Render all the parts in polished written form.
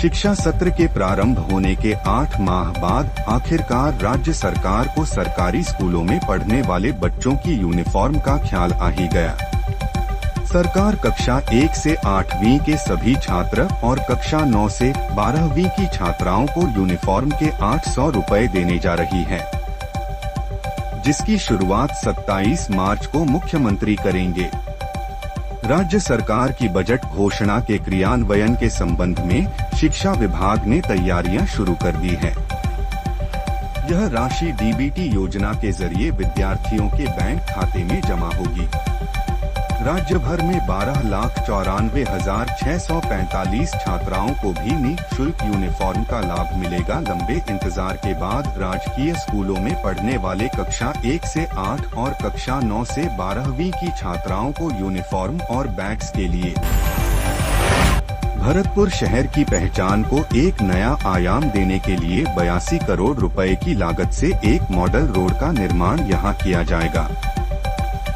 शिक्षा सत्र के प्रारंभ होने के 8 माह बाद आखिरकार राज्य सरकार को सरकारी स्कूलों में पढ़ने वाले बच्चों की यूनिफॉर्म का ख्याल आ ही गया। सरकार कक्षा 1 से 8वीं के सभी छात्र और कक्षा 9 से 12वीं की छात्राओं को यूनिफॉर्म के 800 रुपए देने जा रही है, जिसकी शुरुआत 27 मार्च को मुख्यमंत्री करेंगे। राज्य सरकार की बजट घोषणा के क्रियान्वयन के संबंध में शिक्षा विभाग ने तैयारियां शुरू कर दी है। यह राशि डीबीटी योजना के जरिए विद्यार्थियों के बैंक खाते में जमा होगी। राज्य भर में 12,94,645 छात्राओं को भी निःशुल्क यूनिफॉर्म का लाभ मिलेगा। लंबे इंतजार के बाद राजकीय स्कूलों में पढ़ने वाले कक्षा 1 से 8 और कक्षा 9 से 12वीं की छात्राओं को यूनिफॉर्म और बैग्स के लिए भरतपुर शहर की पहचान को एक नया आयाम देने के लिए 82 करोड़ रुपए की लागत से एक मॉडल रोड का निर्माण यहां किया जाएगा।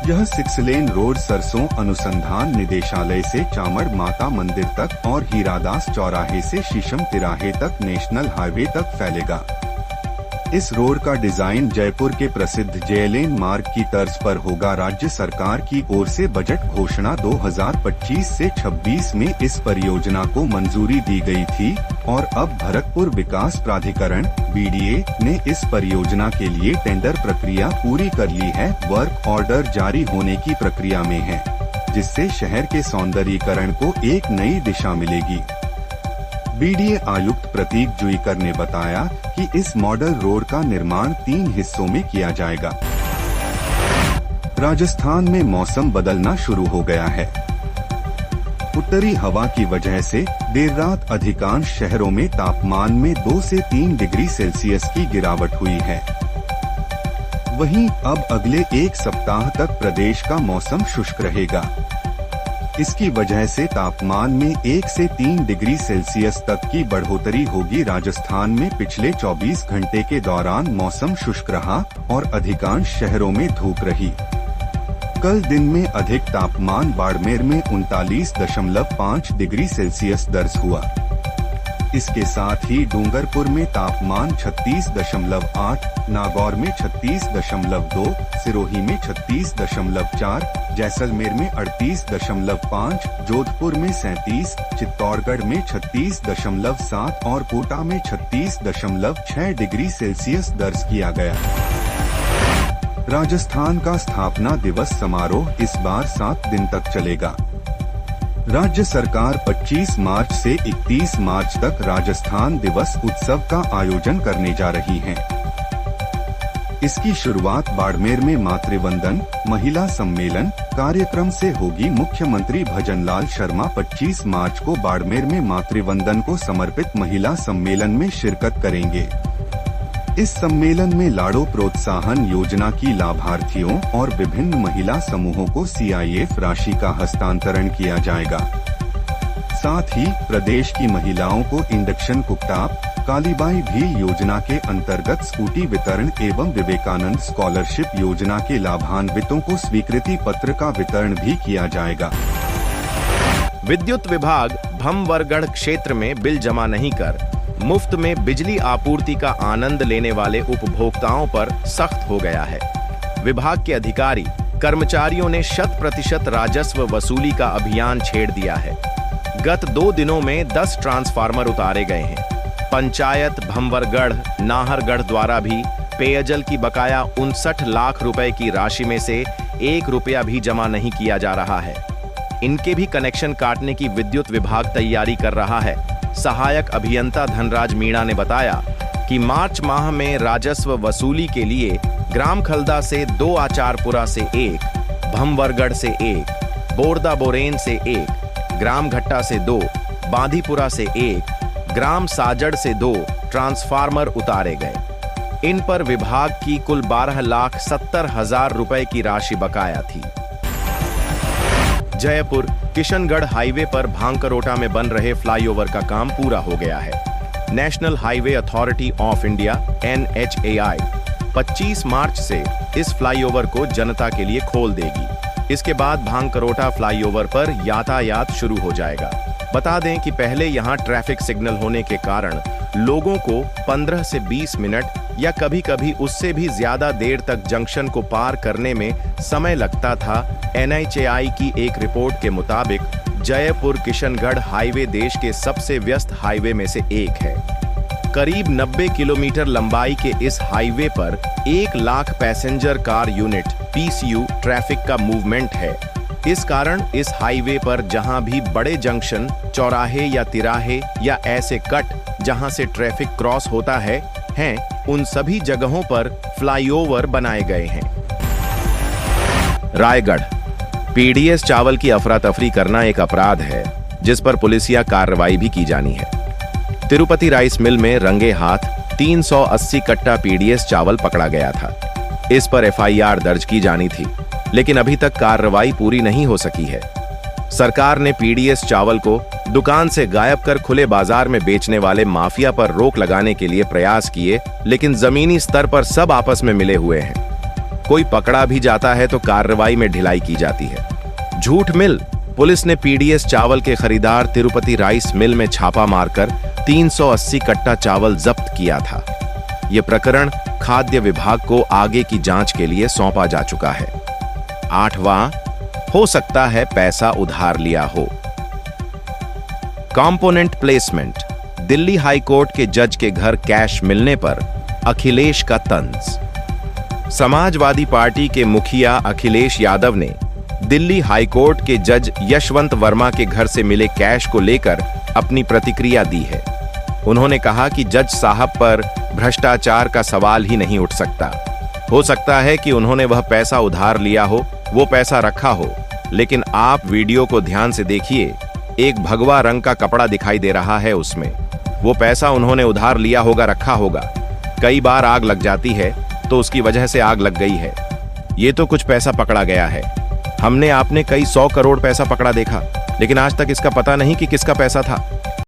यह 6 लेन रोड सरसों अनुसंधान निदेशालय से चामड़ माता मंदिर तक और हीरादास चौराहे से शीशम तिराहे तक नेशनल हाईवे तक फैलेगा। इस रोड का डिजाइन जयपुर के प्रसिद्ध जेएलएन मार्ग की तर्ज पर होगा। राज्य सरकार की ओर से बजट घोषणा 2025 से 26 में इस परियोजना को मंजूरी दी गई थी और अब भरतपुर विकास प्राधिकरण बीडीए ने इस परियोजना के लिए टेंडर प्रक्रिया पूरी कर ली है। वर्क ऑर्डर जारी होने की प्रक्रिया में है, जिससे शहर के सौंदर्यीकरण को एक नई दिशा मिलेगी। बीडीए आयुक्त प्रतीक जुईकर ने बताया कि इस मॉडल रोड का निर्माण 3 हिस्सों में किया जाएगा। राजस्थान में मौसम बदलना शुरू हो गया है। उत्तरी हवा की वजह से देर रात अधिकांश शहरों में तापमान में 2 से 3 डिग्री सेल्सियस की गिरावट हुई है। वहीं अब अगले एक सप्ताह तक प्रदेश का मौसम शुष्क रहेगा। इसकी वजह से तापमान में 1 से 3 डिग्री सेल्सियस तक की बढ़ोतरी होगी। राजस्थान में पिछले 24 घंटे के दौरान मौसम शुष्क रहा और अधिकांश शहरों में धूप रही। कल दिन में अधिक तापमान बाड़मेर में 39.5 डिग्री सेल्सियस दर्ज हुआ। इसके साथ ही डूंगरपुर में तापमान 36.8, नागौर में 36.2, सिरोही में 36.4, जैसलमेर में 38.5, जोधपुर में 37, चित्तौड़गढ़ में 36.7 और कोटा में 36.6 डिग्री सेल्सियस दर्ज किया गया। राजस्थान का स्थापना दिवस समारोह इस बार 7 दिन तक चलेगा। राज्य सरकार 25 मार्च से 31 मार्च तक राजस्थान दिवस उत्सव का आयोजन करने जा रही है। इसकी शुरुआत बाड़मेर में मातृवंदन महिला सम्मेलन कार्यक्रम से होगी। मुख्यमंत्री भजनलाल शर्मा 25 मार्च को बाड़मेर में मातृवंदन को समर्पित महिला सम्मेलन में शिरकत करेंगे। इस सम्मेलन में लाड़ो प्रोत्साहन योजना की लाभार्थियों और विभिन्न महिला समूहों को CIF राशि का हस्तांतरण किया जाएगा। साथ ही प्रदेश की महिलाओं को इंडक्शन कुकटाप कालीबाई भी योजना के अंतर्गत स्कूटी वितरण एवं विवेकानंद स्कॉलरशिप योजना के लाभान्वितों को स्वीकृति पत्र का वितरण भी किया जाएगा। विद्युत विभाग भमवरगढ़ क्षेत्र में बिल जमा नहीं कर मुफ्त में बिजली आपूर्ति का आनंद लेने वाले उपभोक्ताओं पर सख्त हो गया है। विभाग के अधिकारी कर्मचारियों ने 100% राजस्व वसूली का अभियान छेड़ दिया है। गत 2 दिनों में 10 ट्रांसफार्मर उतारे गए हैं। पंचायत भमवरगढ़ नाहरगढ़ द्वारा भी पेयजल की बकाया 59 लाख रुपए की राशि में से 1 रुपया भी जमा नहीं किया जा रहा है। इनके भी कनेक्शन काटने की विद्युत विभाग तैयारी कर रहा है। सहायक अभियंता धनराज मीणा ने बताया कि मार्च माह में राजस्व वसूली के लिए ग्राम खलदा से 2, आचारपुरा से 1, भमवरगढ़ से 1, बोरदा बोरेन से 1, ग्राम घट्टा से 2, बांदीपुरा से 1, ग्राम साजड़ से 2 ट्रांसफार्मर उतारे गए। इन पर विभाग की कुल 12,70,000 रुपए की राशि बकाया थी। जयपुर किशनगढ़ हाईवे पर भांकरोटा में बन रहे फ्लाईओवर का काम पूरा हो गया है। National highway authority of India NHAI 25 मार्च से इस फ्लाईओवर को जनता के लिए खोल देगी। इसके बाद भांकरोटा फ्लाईओवर पर यातायात शुरू हो जाएगा। बता दें कि पहले यहां ट्रैफिक सिग्नल होने के कारण लोगों को 15 से 20 मिनट या कभी-कभी उससे भी ज्यादा देर तक जंक्शन को पार करने में समय लगता था। NHAI की एक रिपोर्ट के मुताबिक जयपुर किशनगढ़ हाईवे देश के सबसे व्यस्त हाईवे में से एक है। करीब 90 किलोमीटर लंबाई के इस हाईवे पर 1 lakh passenger car unit PCU traffic का मूवमेंट है। इस कारण इस हाईवे पर जहां भी बड़े जंक्शन, चौराहे या तिराहे या ऐसे कट जहां से ट्रैफिक क्रॉस होता है, उन सभी जगहों पर फ्लाईओवर बनाए गए हैं। रायगढ़ PDS चावल की अफरा तफरी करना एक अपराध है जिस पर पुलिसिया कार्रवाई भी की जानी है। तिरुपति राइस मिल में रंगे हाथ 380 कट्टा PDS चावल पकड़ा गया था। इस पर FIR दर्ज की जानी थी, लेकिन अभी तक कार्रवाई पूरी नहीं हो सकी है। सरकार ने PDS चावल को दुकान से गायब कर खुले बाजार में बेचने वाले माफिया पर रोक लगाने के लिए प्रयास किए, लेकिन जमीनी स्तर पर सब आपस में मिले हुए हैं। कोई पकड़ा भी जाता है तो कार्रवाई में ढिलाई की जाती है। झूठ मिल पुलिस ने PDS चावल के खरीदार तिरुपति राइस मिल में छापा मारकर 380 कट्टा चावल जब्त किया था। यह प्रकरण खाद्य विभाग को आगे की जांच के लिए सौंपा जा चुका है। 8वां, हो सकता है पैसा उधार लिया हो। Component placement, Delhi high court के जज के घर कैश मिलने पर अखिलेश का तंज। समाजवादी पार्टी के मुखिया अखिलेश यादव ने दिल्ली हाई कोर्ट के जज यशवंत वर्मा के घर से मिले कैश को लेकर अपनी प्रतिक्रिया दी है। उन्होंने कहा कि जज साहब पर भ्रष्टाचार का सवाल ही नहीं उठ सकता। हो सकता है कि उन्होंने वह पैसा उधार लिया हो, वो पैसा रखा हो, लेकिन आप वीडियो को ध्यान से देखिए, एक भगवा रंग का कपड़ा दिखाई दे रहा है उसमें। वो पैसा उन्होंने उधार लिया होगा, रखा होगा। कई बार आग लग जाती है तो उसकी वजह से आग लग गई है। ये तो कुछ पैसा पकड़ा गया है। हमने आपने कई 100 करोड़ पैसा पकड़ा देखा, लेकिन आज तक इसका पता नहीं कि किसका पैसा था।